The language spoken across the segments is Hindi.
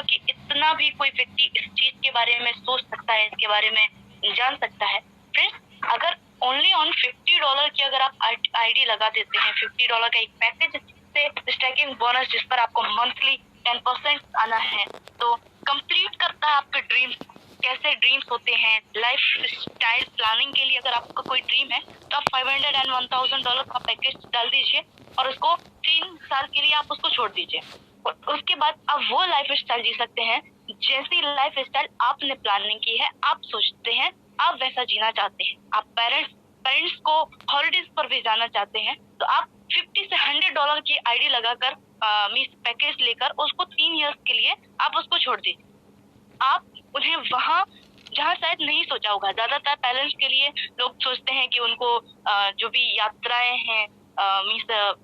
होगा कि इतना भी कोई व्यक्ति इस चीज के बारे में सोच सकता है, इसके बारे में जान सकता है। फ्रेंड्स, अगर ओनली ऑन $50 की अगर आप आईडी लगा देते हैं, $50 का एक पैकेज से स्टैकिंग बोनस जिस पर आपको मंथली 10% आना है, तो कंप्लीट करता है आपके ड्रीम्स। कैसे ड्रीम्स होते हैं, लाइफ स्टाइल प्लानिंग के लिए अगर आपका कोई ड्रीम है तो आप $500 and $1000 का पैकेज डाल दीजिए और उसको 3 साल के लिए आप उसको छोड़ दीजिए। और उसके बाद आप वो लाइफ स्टाइल जी सकते हैं जैसी लाइफ स्टाइल आपने प्लानिंग की है, आप सोचते हैं आप वैसा जीना चाहते हैं। आप पेरेंट्स को हॉलिडेज पर भी जाना चाहते हैं तो आप $50 से $100 की आईडी लगाकर मीन्स पैकेज लेकर उसको 3 इयर्स के लिए आप उसको छोड़ दीजिए। आप उन्हें वहाँ जहाँ शायद नहीं सोचा होगा, ज्यादातर पेरेंट्स के लिए लोग सोचते हैं कि उनको जो भी यात्राएं हैं मीन्स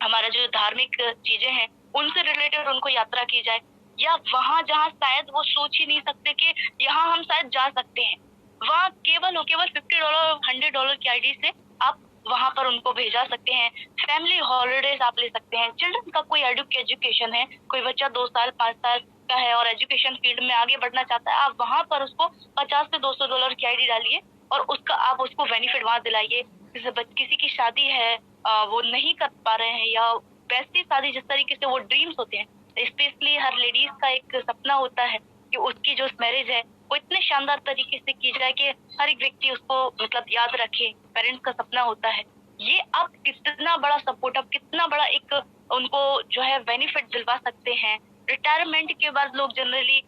हमारा जो धार्मिक चीजें हैं उनसे रिलेटेड उनको यात्रा की जाए, या वहाँ जहाँ शायद वो सोच ही नहीं सकते कि यहाँ हम शायद जा सकते हैं, वहाँ केवल $50 $100 की आईडी से आप वहाँ पर उनको भेजा सकते हैं। फैमिली हॉलिडेज आप ले सकते हैं। चिल्ड्रन का कोई एजुकेशन है, कोई बच्चा 2 साल 5 साल का है और एजुकेशन फील्ड में आगे बढ़ना चाहता है, आप वहाँ पर उसको $50 से $200 की आईडी डालिए और उसका आप उसको बेनिफिट वहाँ दिलाइए। किसी की शादी है वो नहीं कर पा रहे हैं, या वैसी शादी जिस तरीके से वो ड्रीम्स होते हैं, स्पेशली हर लेडीज का एक सपना होता है कि उसकी जो मैरिज है वो इतने शानदार तरीके से की जाए कि हर एक व्यक्ति उसको मतलब याद रखे। पेरेंट्स का सपना होता है। ये आप कितना बड़ा सपोर्ट, आप कितना बड़ा एक उनको जो है बेनिफिट दिलवा सकते हैं। रिटायरमेंट के बाद लोग जनरली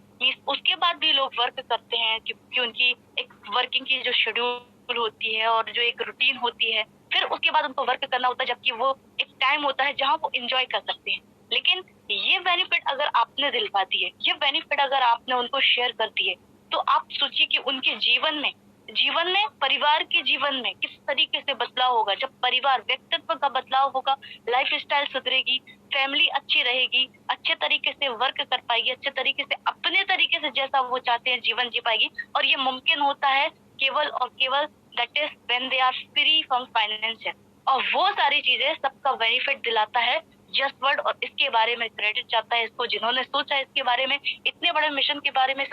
उसके बाद भी लोग वर्क करते हैं क्योंकि उनकी एक वर्किंग की जो शेड्यूल होती है और जो एक रूटीन होती है, फिर उसके बाद उनको वर्क करना होता है, जबकि वो एक टाइम होता है जहाँ वो एंजॉय कर सकते हैं। लेकिन ये बेनिफिट अगर आपने दिलवा दिए, ये बेनिफिट अगर आपने उनको शेयर कर दिए, तो आप सोचिए कि उनके जीवन में परिवार के जीवन में किस तरीके से बदलाव होगा। जब परिवार व्यक्तित्व का बदलाव होगा, लाइफ स्टाइल सुधरेगी, फैमिली अच्छी रहेगी, अच्छे तरीके से वर्क कर पाएगी, अच्छे तरीके से अपने तरीके से जैसा वो चाहते हैं जीवन जी पाएगी। और ये मुमकिन होता है केवल और केवल that is when they are free from financial. और वो सारी चीजें सबका बेनिफिट दिलाता है जस्ट वर्ड, और इसके बारे में क्रेडिट चाहता है इसको जिन्होंने सोचा इसके बारे में, इतने बड़े मिशन के बारे में,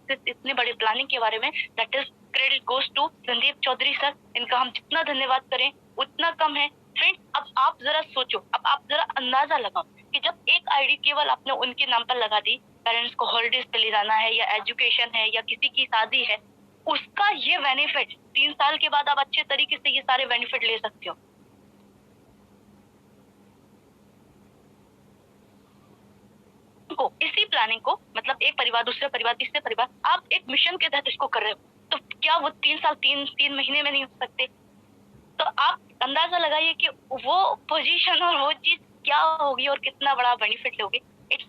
इतने बड़ी प्लानिंग के बारे में। That is credit goes to Sandeep Chaudhary sir. इनका हम जितना धन्यवाद करें उतना कम है। फ्रेंड्स, अब आप जरा सोचो, अब आप जरा अंदाजा लगाओ कि जब एक आईडी केवल आपने उनके नाम पर लगा दी, पेरेंट्स को हॉलिडेज पे ले जाना है या एजुकेशन है या किसी की शादी है, उसका ये बेनिफिट 3 साल के बाद आप अच्छे तरीके से ये सारे बेनिफिट ले सकते हो। इसी प्लानिंग को मतलब एक परिवार, दूसरे परिवार, तीसरे परिवार, आप एक मिशन के तहत इसको कर रहे हो, तो क्या वो 3 साल 3 महीने में नहीं हो सकते? तो आप अंदाजा लगाइए कि वो पोजीशन और वो चीज क्या होगी और कितना बड़ा बेनिफिट लोगे। इट्स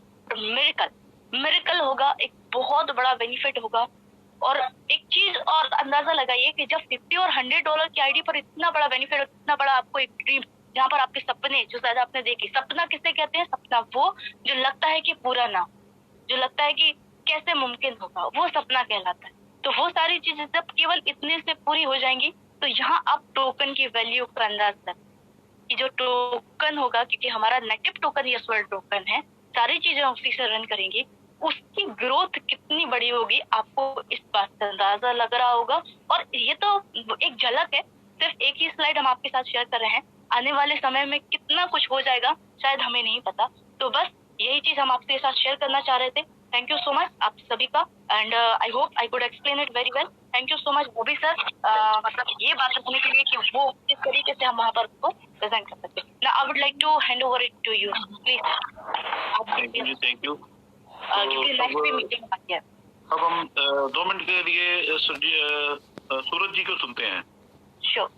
मिरेकल होगा, एक बहुत बड़ा बेनिफिट होगा। और एक चीज और अंदाजा लगाइए कि जब $50 और $100 की आईडी पर इतना बड़ा बेनिफिट और इतना बड़ा आपको एक ड्रीम, जहाँ पर आपके सपने जो शायद आपने देखे, सपना किसे कहते हैं? सपना वो जो लगता है कि पूरा ना, जो लगता है कि कैसे मुमकिन होगा, वो सपना कहलाता है। तो वो सारी चीजें जब केवल इतने से पूरी हो जाएंगी, तो यहाँ आप टोकन की वैल्यू का अंदाज कर कि जो टोकन होगा, क्योंकि हमारा native token yes world token है, सारी चीजें उसी से रन करेंगी, उसकी ग्रोथ कितनी बड़ी होगी आपको इस बात का अंदाजा लग रहा होगा। और ये तो एक झलक है, सिर्फ एक ही स्लाइड हम आपके साथ शेयर कर रहे हैं। आने वाले समय में कितना कुछ हो जाएगा शायद हमें नहीं पता। तो बस यही चीज हम आपके साथ शेयर करना चाह रहे थे। थैंक यू सो मच आप सभी का, and I hope I could explain it very well. Thank you so much Bobby sir, मतलब ये बात बताने के लिए कि वो किस तरीके से हम वहाँ पर उसको प्रेजेंट कर सकते हैं। Now I would like to hand over it to you please. Thank you. क्योंकि नेक्स्ट भी मीटिंग बाकी है। अब हम 2 मिनट के लिए सूरज जी को सुनते हैं। श्योर।